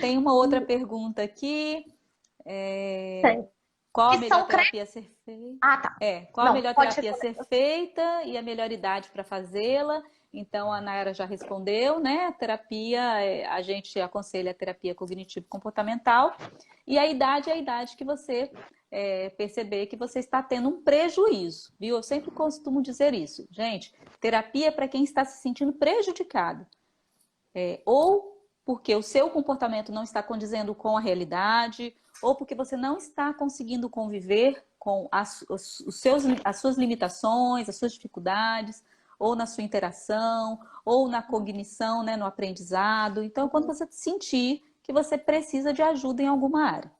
Tem uma outra pergunta aqui. Tem. Qual a Que melhor são crenças. terapia a ser feita? Ah, tá. Qual a Não, melhor pode terapia a ser responder. feita e a melhor idade para fazê-la? Então, a Nayara já respondeu, né? A terapia, a gente aconselha a terapia cognitivo-comportamental. E a idade é a idade que você perceber que você está tendo um prejuízo, viu? Eu sempre costumo dizer isso. Gente, terapia é para quem está se sentindo prejudicado. Ou porque o seu comportamento não está condizendo com a realidade, ou porque você não está conseguindo conviver com as suas limitações, as suas dificuldades, ou na sua interação, ou na cognição, né, no aprendizado. Então, quando você sentir que você precisa de ajuda em alguma área.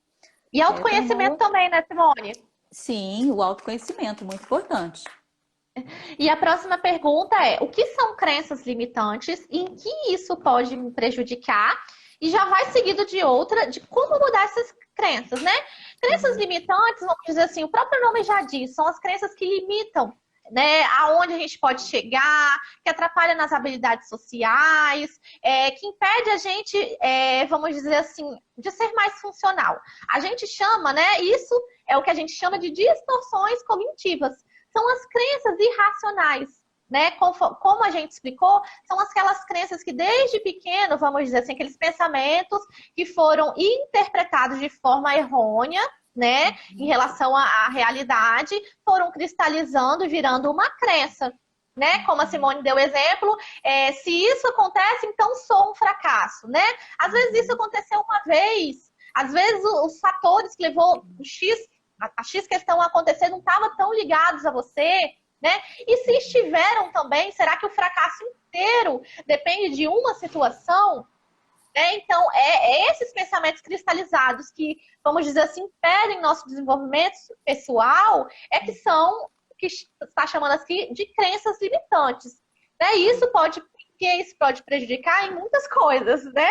E Eu tenho uma autoconhecimento outra. também, né, Simone? Sim, o autoconhecimento, muito importante. E a próxima pergunta é: o que são crenças limitantes e em que isso pode me prejudicar? E já vai seguido de outra, de como mudar essas crenças, né? Crenças limitantes, vamos dizer assim, o próprio nome já diz, são as crenças que limitam, né, aonde a gente pode chegar, que atrapalham nas habilidades sociais, que impede a gente, vamos dizer assim, de ser mais funcional. A gente chama, né, isso é o que a gente chama de distorções cognitivas. São as crenças irracionais, né? Como a gente explicou, são aquelas crenças que desde pequeno, vamos dizer assim, aqueles pensamentos que foram interpretados de forma errônea, né, em relação à realidade, foram cristalizando e virando uma crença. Né? Como a Simone deu exemplo, se isso acontece, então sou um fracasso, né? Às vezes isso aconteceu uma vez, às vezes os fatores que levou a X questão a acontecer não estavam tão ligados a você, né? E se estiveram também, será que o fracasso inteiro depende de uma situação? Então, esses pensamentos cristalizados que, vamos dizer assim, impedem nosso desenvolvimento pessoal, que são, que está chamando aqui de crenças limitantes. Né? E isso pode prejudicar em muitas coisas, né?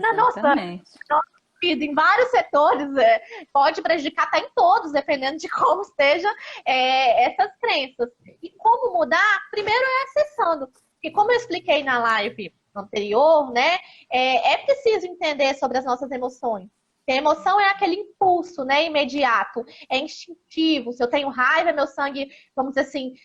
Na nossa vida, em vários setores, pode prejudicar até em todos, dependendo de como estejam essas crenças. E como mudar? Primeiro é acessando. Porque como eu expliquei na live anterior, né, é preciso entender sobre as nossas emoções. A emoção é aquele impulso, né, imediato, é instintivo. Se eu tenho raiva, meu sangue, vamos dizer assim,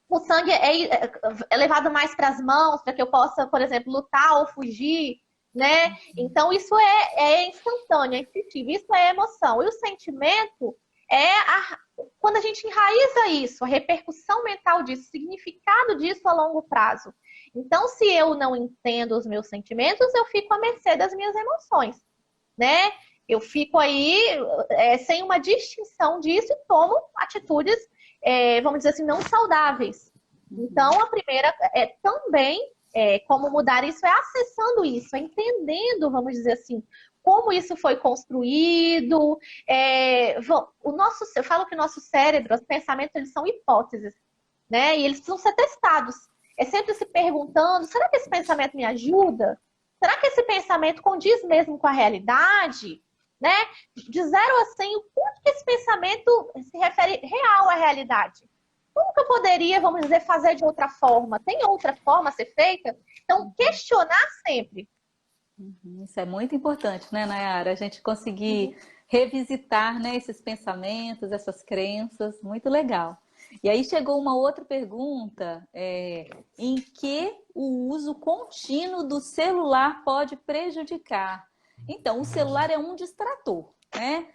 o sangue é levado mais para as mãos, para que eu possa, por exemplo, lutar ou fugir, né? Então, isso é instantâneo, é instintivo. Isso é emoção. E o sentimento quando a gente enraiza isso, a repercussão mental disso, o significado disso a longo prazo. Então, se eu não entendo os meus sentimentos, eu fico à mercê das minhas emoções, né? Eu fico aí sem uma distinção disso e tomo atitudes, vamos dizer assim, não saudáveis. Então, a primeira também, como mudar isso, é acessando isso, entendendo, vamos dizer assim, como isso foi construído. Eu falo que o nosso cérebro, os pensamentos, eles são hipóteses, né? E eles precisam ser testados. É sempre se perguntando, será que esse pensamento me ajuda? Será que esse pensamento condiz mesmo com a realidade? Né? De 0 a 100, o quanto que esse pensamento se refere real à realidade? Como que eu poderia, vamos dizer, fazer de outra forma? Tem outra forma a ser feita? Então, questionar sempre. Isso é muito importante, né, Nayara? A gente conseguir revisitar, né, esses pensamentos, essas crenças, muito legal. E aí chegou uma outra pergunta, em que o uso contínuo do celular pode prejudicar? Então, o celular é um distrator, né?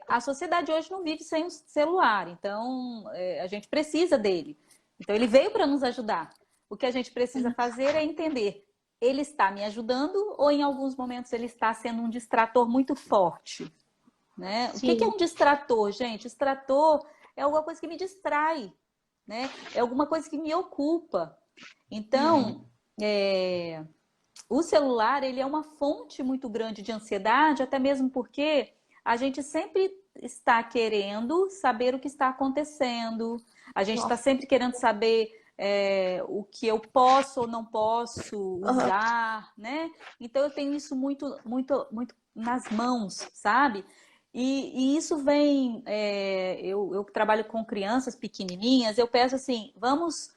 A sociedade hoje não vive sem o celular, então a gente precisa dele. Então, ele veio para nos ajudar. O que a gente precisa fazer é entender, ele está me ajudando ou em alguns momentos ele está sendo um distrator muito forte, né? O que é Sim. um distrator, gente? Distrator é alguma coisa que me distrai, né? É alguma coisa que me ocupa. Então, o celular, ele é uma fonte muito grande de ansiedade, até mesmo porque a gente sempre está querendo saber o que está acontecendo, a gente está Nossa. sempre querendo saber o que eu posso ou não posso Aham. usar, né? Então eu tenho isso muito, muito, muito nas mãos, sabe? E isso vem, eu trabalho com crianças pequenininhas, eu peço assim, vamos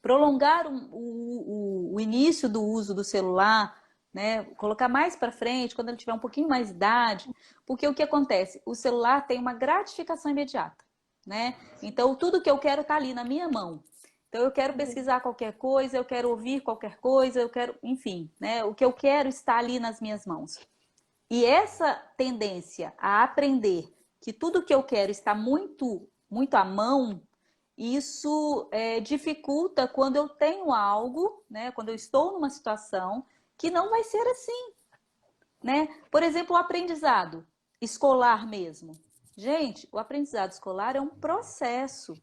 prolongar o início do uso do celular, né? Colocar mais para frente, quando ele tiver um pouquinho mais de idade, porque o que acontece? O celular tem uma gratificação imediata, né? Então, tudo que eu quero está ali na minha mão. Então, eu quero pesquisar qualquer coisa, eu quero ouvir qualquer coisa, eu quero, enfim, né? O que eu quero está ali nas minhas mãos. E essa tendência a aprender que tudo que eu quero está muito, muito à mão, isso dificulta quando eu tenho algo, né? Quando eu estou numa situação que não vai ser assim, né? Por exemplo, o aprendizado escolar mesmo. Gente, o aprendizado escolar é um processo.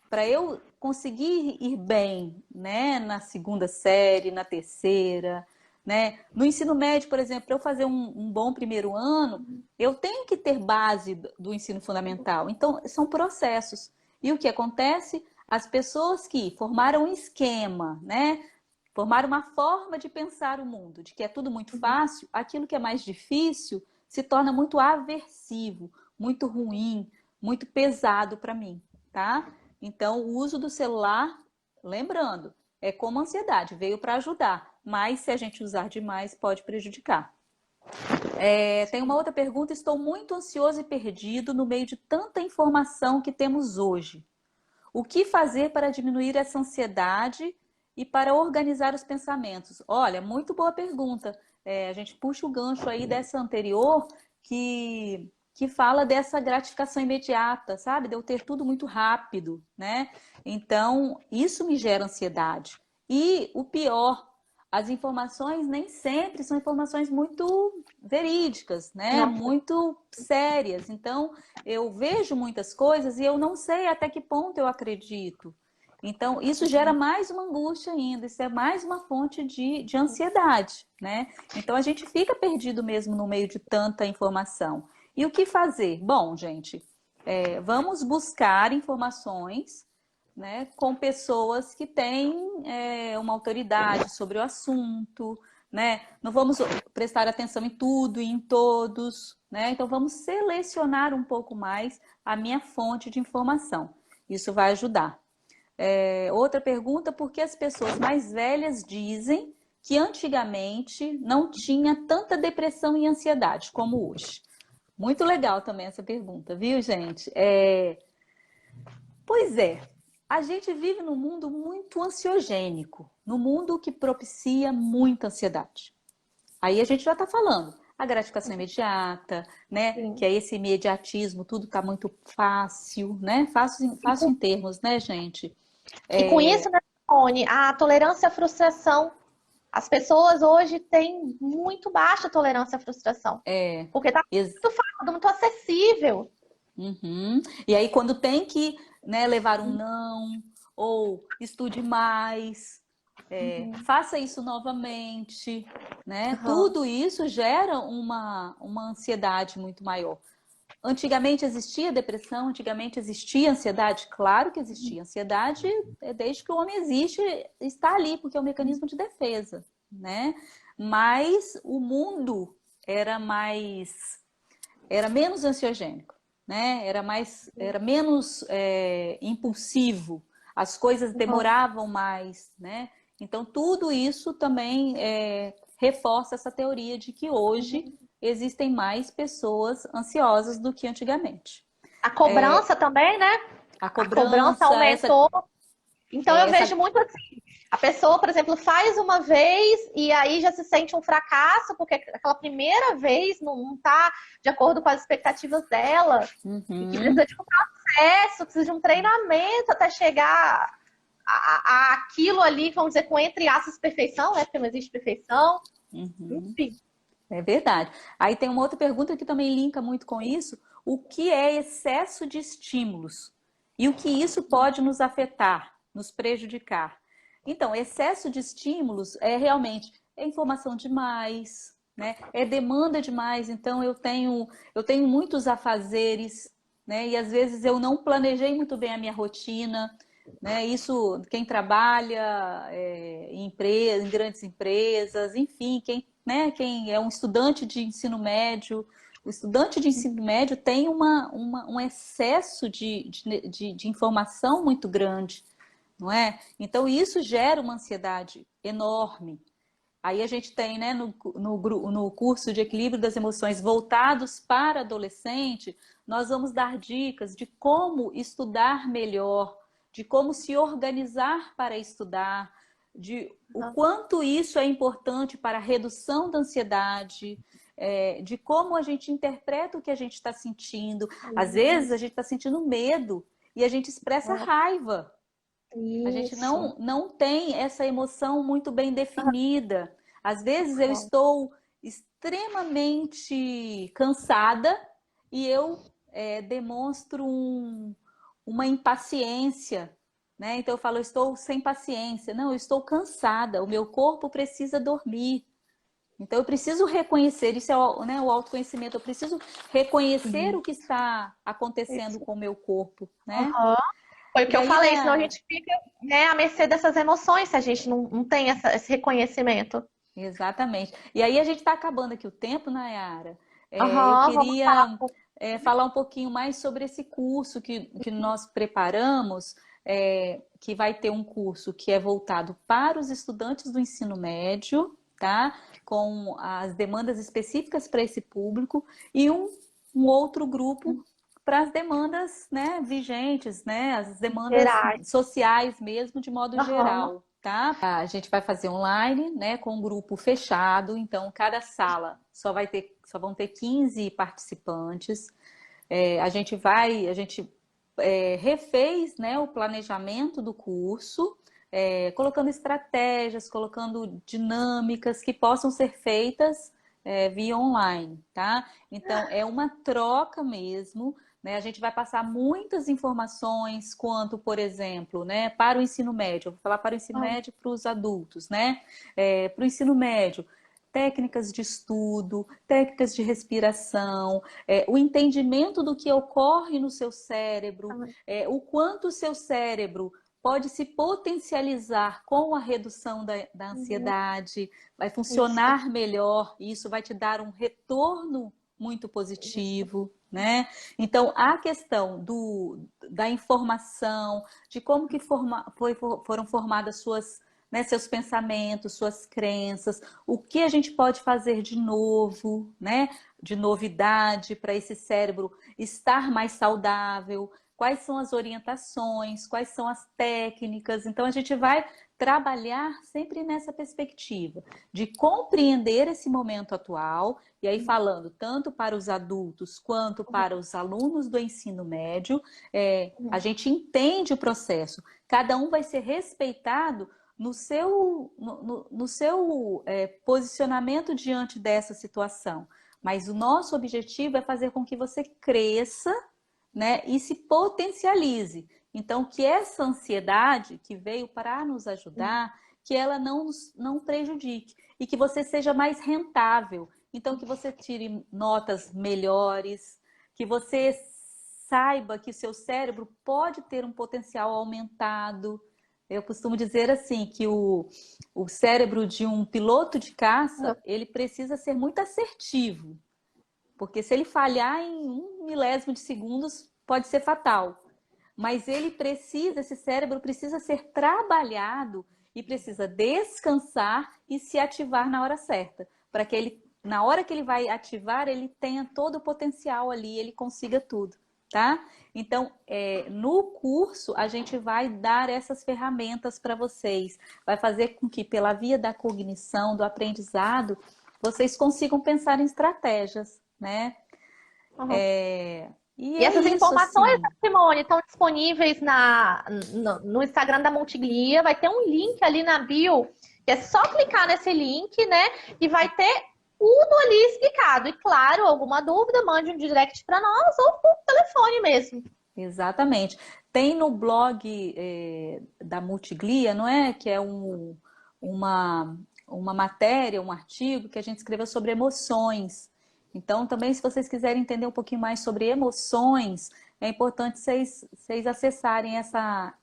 Para eu conseguir ir bem, né, na segunda série, na terceira, né? No ensino médio, por exemplo, para eu fazer um bom primeiro ano, eu tenho que ter base do ensino fundamental. Então, são processos. E o que acontece? As pessoas que formaram um esquema, né? Formaram uma forma de pensar o mundo, de que é tudo muito fácil, aquilo que é mais difícil se torna muito aversivo, muito ruim, muito pesado para mim, tá? Então, o uso do celular, lembrando, é como ansiedade, veio para ajudar, mas se a gente usar demais, pode prejudicar. Tem uma outra pergunta: estou muito ansioso e perdido no meio de tanta informação que temos hoje. O que fazer para diminuir essa ansiedade e para organizar os pensamentos? Olha, muito boa pergunta. A gente puxa o gancho aí dessa anterior que fala dessa gratificação imediata, sabe? De eu ter tudo muito rápido, né? Então, isso me gera ansiedade. E o pior, as informações nem sempre são informações muito verídicas, né? Nossa. Muito sérias. Então, eu vejo muitas coisas e eu não sei até que ponto eu acredito. Então, isso gera mais uma angústia ainda, isso é mais uma fonte de ansiedade, né? Então, a gente fica perdido mesmo no meio de tanta informação. E o que fazer? Bom, gente, vamos buscar informações, né, com pessoas que têm uma autoridade sobre o assunto, né? Não vamos prestar atenção em tudo e em todos, né? Então vamos selecionar um pouco mais a minha fonte de informação. Isso vai ajudar. Outra pergunta: por que as pessoas mais velhas dizem que antigamente não tinha tanta depressão e ansiedade como hoje? Muito legal também essa pergunta, viu, gente? Pois é, a gente vive num mundo muito ansiogênico, num mundo que propicia muita ansiedade. Aí a gente já está falando a gratificação imediata, né? Que Sim. é esse imediatismo, tudo está muito fácil, né? Fácil, fácil em termos, né, gente? E com isso, né, Tony, a tolerância à frustração. As pessoas hoje têm muito baixa tolerância à frustração. É, Porque tá ex- muito fácil, muito acessível. Uhum. E aí quando tem que, né, levar um não, ou estude mais, faça isso novamente, né? Aham. Tudo isso gera uma ansiedade muito maior. Antigamente existia depressão, antigamente existia ansiedade? Claro que existia. Ansiedade, desde que o homem existe, está ali, porque é um mecanismo de defesa, né? Mas o mundo era mais, era menos ansiogênico, né? Era menos impulsivo, as coisas Aham. demoravam mais, né? Então tudo isso também reforça essa teoria de que hoje existem mais pessoas ansiosas do que antigamente. A cobrança também, né? A A cobrança cobrança, aumentou. Então eu essa vejo muito assim, a pessoa, por exemplo, faz uma vez e aí já se sente um fracasso, porque aquela primeira vez não está de acordo com as expectativas dela, e que Uhum, precisa de um processo, precisa de um treinamento até chegar a aquilo ali, vamos dizer, com entre aspas, perfeição, né? Porque não existe perfeição. uhum. Enfim. É verdade. Aí tem uma outra pergunta que também linka muito com isso. O que é excesso de estímulos? E o que isso pode nos afetar, nos prejudicar? Então, excesso de estímulos é realmente informação demais, né? É demanda demais. Então, eu tenho muitos afazeres, né? E às vezes eu não planejei muito bem a minha rotina, né? Isso, quem trabalha em grandes empresas, enfim, quem é um estudante de ensino médio, o estudante de ensino médio tem um excesso de informação muito grande, não é? Então, isso gera uma ansiedade enorme. Aí a gente tem, né, no curso de equilíbrio das emoções voltados para adolescente, nós vamos dar dicas de como estudar melhor, de como se organizar para estudar, de o quanto isso é importante para a redução da ansiedade, de como a gente interpreta o que a gente está sentindo. Às vezes a gente está sentindo medo e a gente expressa raiva. A gente Isso. não tem essa emoção muito bem definida. Às vezes eu estou extremamente cansada e eu demonstro uma impaciência, né? Então eu falo, eu estou sem paciência. Não, eu estou cansada, o meu corpo precisa dormir. Então eu preciso reconhecer, isso é né, o autoconhecimento, eu preciso reconhecer o que está acontecendo Isso. com o meu corpo, né? Aham. Foi o que E eu aí, falei, senão a né? gente fica, né, à mercê dessas emoções, se a gente não tem esse reconhecimento. Exatamente. E aí a gente está acabando aqui o tempo, Nayara. Eu Aham, vamos falar. queria falar um pouquinho mais sobre esse curso que nós preparamos, que vai ter um curso que é voltado para os estudantes do ensino médio, tá? Com as demandas específicas para esse público, e um outro grupo para as demandas, né, vigentes, né? As demandas Gerais. sociais mesmo, de modo Aham. geral. Tá? A gente vai fazer online, né, com um grupo fechado, então cada sala só vão ter 15 participantes. A gente refez, né, o planejamento do curso, colocando estratégias, colocando dinâmicas que possam ser feitas via online, tá? Então é uma troca mesmo, né? A gente vai passar muitas informações quanto, por exemplo, né, para o ensino médio. Eu vou falar para o ensino médio e para os adultos, né? Para o ensino médio, técnicas de estudo, técnicas de respiração, o entendimento do que ocorre no seu cérebro, o quanto o seu cérebro pode se potencializar com a redução da ansiedade, vai Isso. funcionar melhor, e isso vai te dar um retorno muito positivo, né? Então, a questão da informação, de como que foram formadas seus pensamentos, suas crenças, o que a gente pode fazer de novo, né? De novidade para esse cérebro estar mais saudável, quais são as orientações, quais são as técnicas. Então, a gente vai trabalhar sempre nessa perspectiva de compreender esse momento atual, e aí falando tanto para os adultos quanto para os alunos do ensino médio, a gente entende o processo, cada um vai ser respeitado no seu posicionamento diante dessa situação. Mas o nosso objetivo é fazer com que você cresça, né, e se potencialize. Então, que essa ansiedade que veio para nos ajudar, que ela não prejudique e que você seja mais rentável. Então, que você tire notas melhores, que você saiba que o seu cérebro pode ter um potencial aumentado. Eu costumo dizer assim, que o cérebro de um piloto de caça, ele precisa ser muito assertivo, porque se ele falhar em 1 milésimo de segundos, pode ser fatal. Mas esse cérebro precisa ser trabalhado e precisa descansar e se ativar na hora certa, para que ele na hora que ele vai ativar, ele tenha todo o potencial ali, ele consiga tudo, tá? Então, no curso, a gente vai dar essas ferramentas para vocês. Vai fazer com que, pela via da cognição, do aprendizado, vocês consigam pensar em estratégias, né? Uhum. E E essas isso, informações, assim. Simone, estão disponíveis no Instagram da Multiglia. Vai ter um link ali na bio, que é só clicar nesse link, né? E vai ter tudo ali explicado. E claro, alguma dúvida, mande um direct para nós ou por telefone mesmo. Exatamente. Tem no blog da Multiglia, não é? Que é uma matéria, um artigo que a gente escreveu sobre emoções. Então, também, se vocês quiserem entender um pouquinho mais sobre emoções, é importante vocês acessarem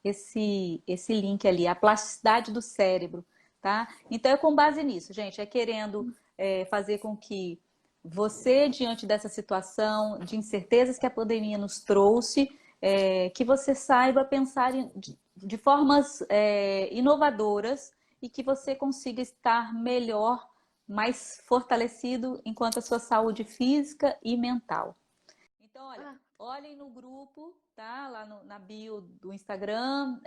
esse link ali, a plasticidade do cérebro, tá? Então, é com base nisso, gente, é querendo fazer com que você, diante dessa situação de incertezas que a pandemia nos trouxe, que você saiba pensar de formas inovadoras e que você consiga estar melhor, mais fortalecido enquanto a sua saúde física e mental. Então, olhem no grupo, tá? Lá na bio do Instagram,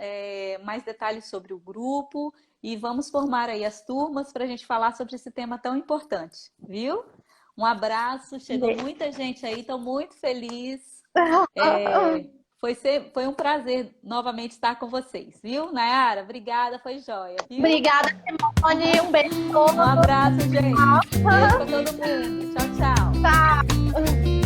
mais detalhes sobre o grupo e vamos formar aí as turmas para a gente falar sobre esse tema tão importante, viu? Um abraço, chegou muita gente aí, estou muito feliz. Foi um prazer novamente estar com vocês, viu? Nayara, obrigada, foi joia, viu? Obrigada, Simone. Um beijo a todos. Um abraço, gente. Beijo para todo mundo. Tchau, tchau. Tchau.